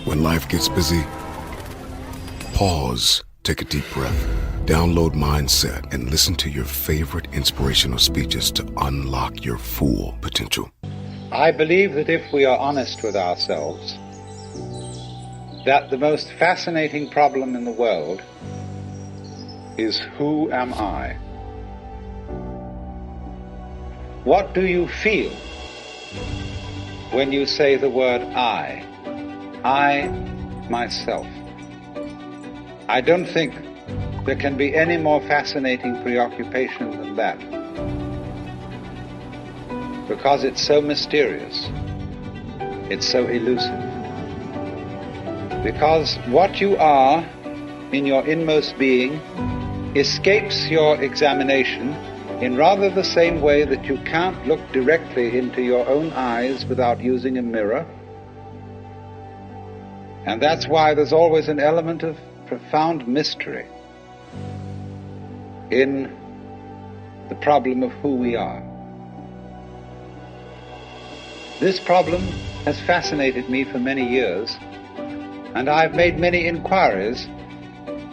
When life gets busy, pause, take a deep breath, download Mindset, and listen to your favorite inspirational speeches to unlock your full potential. I believe that if we are honest with ourselves, that the most fascinating problem in the world is, who am I? What do you feel when you say the word I? I, myself. I don't think there can be any more fascinating preoccupation than that, because it's so mysterious, it's so elusive. Because what you are in your inmost being escapes your examination in rather the same way that you can't look directly into your own eyes without using a mirror. And that's why there's always an element of profound mystery in the problem of who we are. This problem has fascinated me for many years, and I've made many inquiries.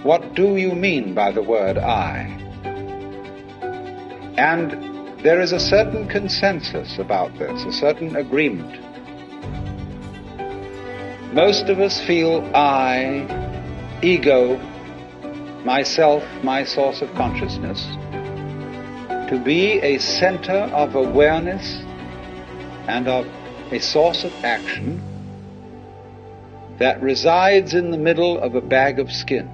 What do you mean by the word I? And there is a certain consensus about this, a certain agreement. Most of us feel I, ego, myself, my source of consciousness, to be a center of awareness and of a source of action that resides in the middle of a bag of skin.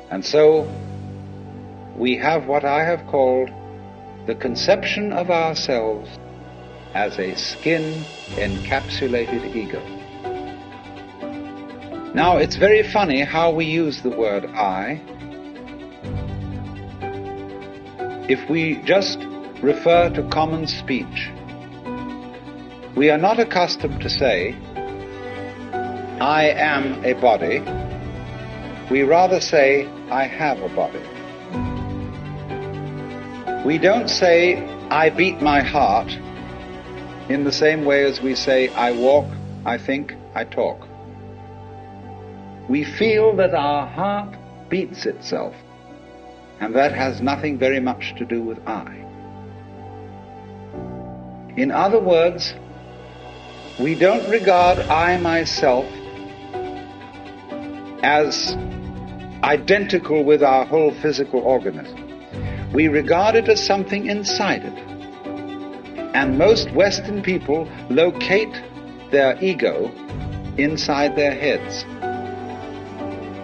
And so we have what I have called the conception of ourselves as a skin-encapsulated ego. Now, it's very funny how we use the word I. If we just refer to common speech, we are not accustomed to say, I am a body. We rather say, I have a body. We don't say, I beat my heart, in the same way as we say, I walk, I think, I talk. We feel that our heart beats itself, and that has nothing very much to do with I. In other words, we don't regard I myself as identical with our whole physical organism. We regard it as something inside it. And most Western people locate their ego inside their heads.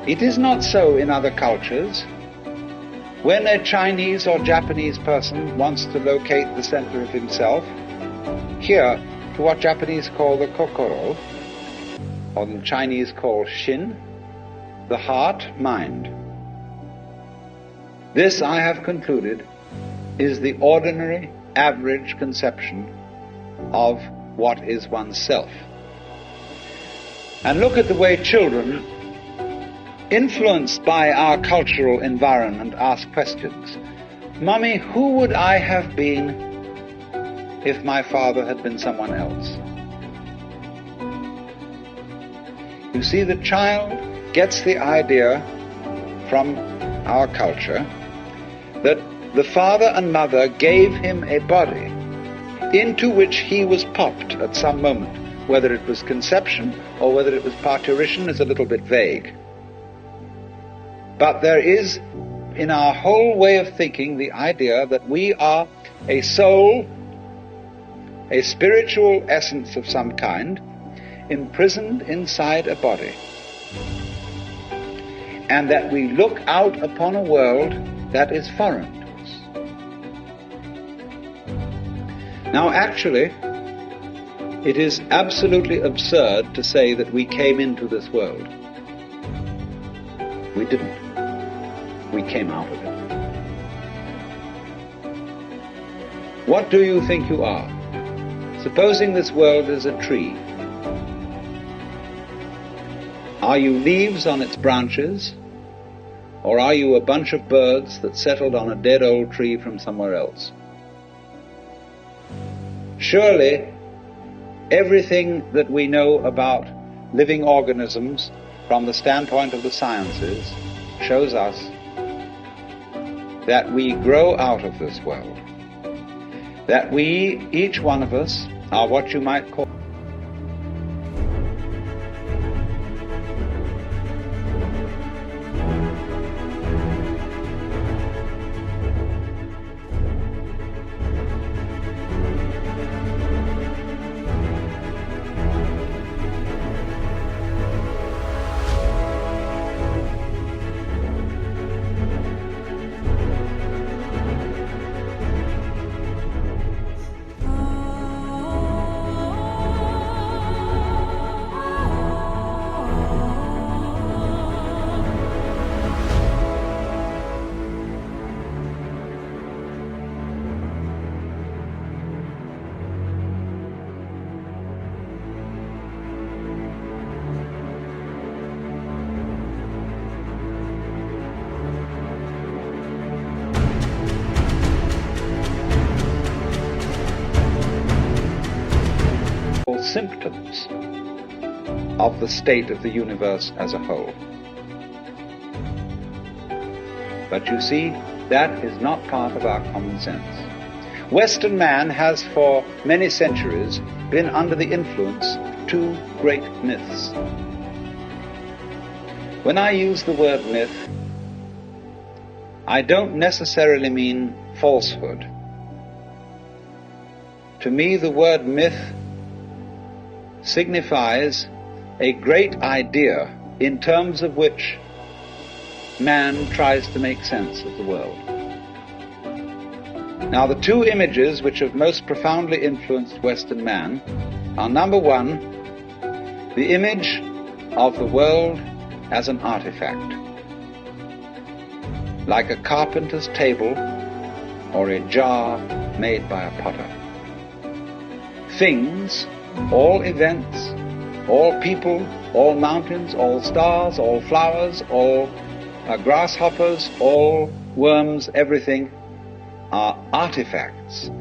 It is not so in other cultures. When a Chinese or Japanese person wants to locate the center of himself, here, to what Japanese call the kokoro, or the Chinese call shin, the heart, mind. This, I have concluded, is the ordinary, average conception of what is oneself. And look at the way children, influenced by our cultural environment, ask questions. Mummy, who would I have been if my father had been someone else? You see, the child gets the idea from our culture that the father and mother gave him a body into which he was popped at some moment. Whether it was conception or whether it was parturition is a little bit vague. But there is, in our whole way of thinking, the idea that we are a soul, a spiritual essence of some kind, imprisoned inside a body, and that we look out upon a world that is foreign to us. Now, actually, it is absolutely absurd to say that we came into this world. We didn't. We came out of it. What do you think you are? Supposing this world is a tree. Are you leaves on its branches, or are you a bunch of birds that settled on a dead old tree from somewhere else? Surely Everything that we know about living organisms from the standpoint of the sciences shows us that we grow out of this world, that we, each one of us, are what you might call symptoms of the state of the universe as a whole. But you see, that is not part of our common sense. Western man has for many centuries been under the influence of two great myths. When I use the word myth, I don't necessarily mean falsehood. To me, the word myth signifies a great idea in terms of which man tries to make sense of the world. Now, the two images which have most profoundly influenced Western man are, number one, the image of the world as an artifact, like a carpenter's table or a jar made by a potter. Things, all events, all people, all mountains, all stars, all flowers, all grasshoppers, all worms, everything are artifacts.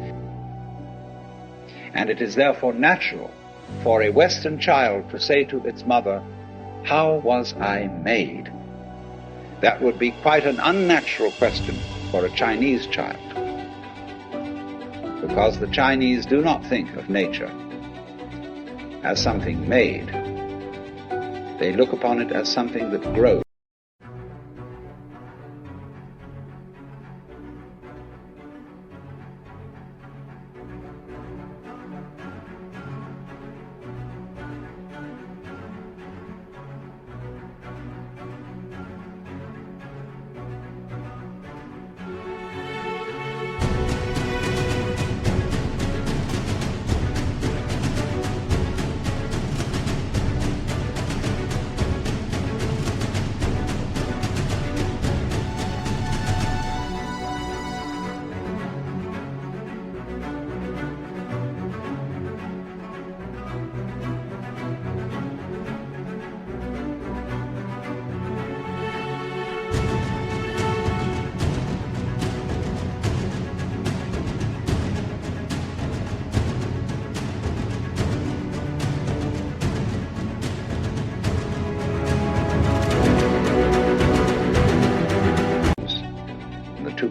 And it is therefore natural for a Western child to say to its mother, "How was I made?" That would be quite an unnatural question for a Chinese child, because the Chinese do not think of nature as something made. They look upon it as something that grows.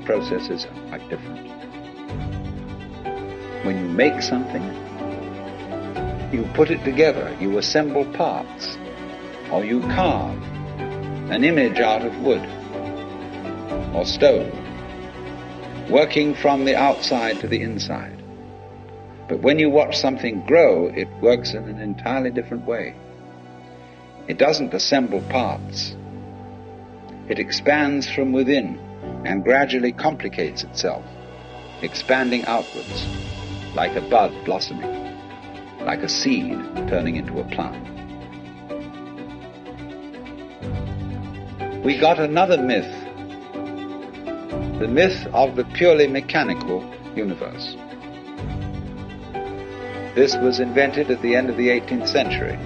Processes are quite different. When you make something, you put it together, you assemble parts, or you carve an image out of wood or stone, working from the outside to the inside. But when you watch something grow, it works in an entirely different way. It doesn't assemble parts. It expands from within and gradually complicates itself, expanding outwards, like a bud blossoming, like a seed turning into a plant. We got another myth, the myth of the purely mechanical universe. This was invented at the end of the 18th century,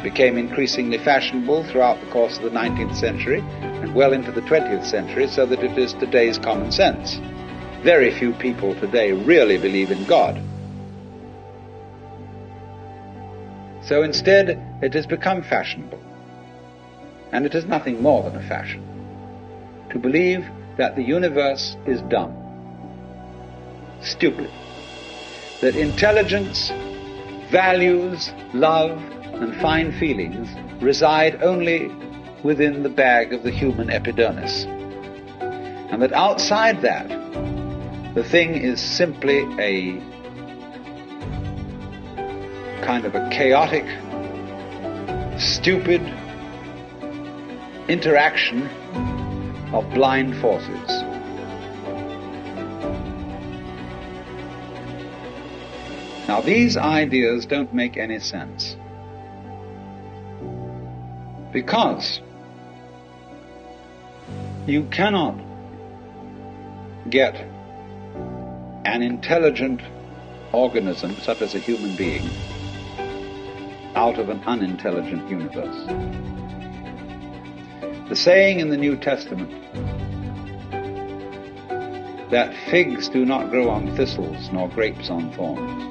became increasingly fashionable throughout the course of the 19th century and well into the 20th century, so that it is today's common sense. Very few people today really believe in God. So instead, it has become fashionable, and it is nothing more than a fashion, to believe that the universe is dumb, stupid, that intelligence, values, love, and fine feelings reside only within the bag of the human epidermis, and that outside that, the thing is simply a kind of a chaotic, stupid interaction of blind forces. Now, these ideas don't make any sense, because you cannot get an intelligent organism, such as a human being, out of an unintelligent universe. The saying in the New Testament that figs do not grow on thistles nor grapes on thorns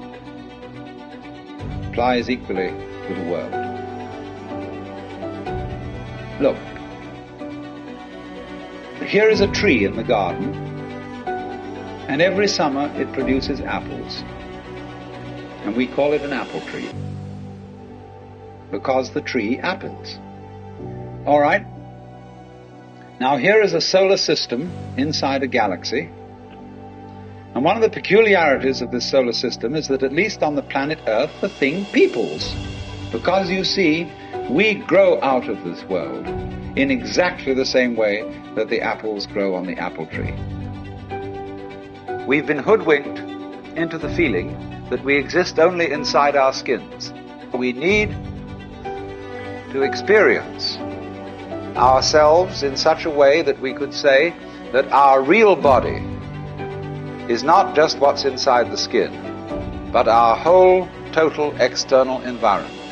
applies equally to the world. Look, here is a tree in the garden, and every summer it produces apples, and we call it an apple tree because the tree apples. All right. Now here is a solar system inside a galaxy, and one of the peculiarities of this solar system is that at least on the planet Earth the thing peoples, because you see, we grow out of this world in exactly the same way that the apples grow on the apple tree. We've been hoodwinked into the feeling that we exist only inside our skins. We need to experience ourselves in such a way that we could say that our real body is not just what's inside the skin, but our whole total external environment.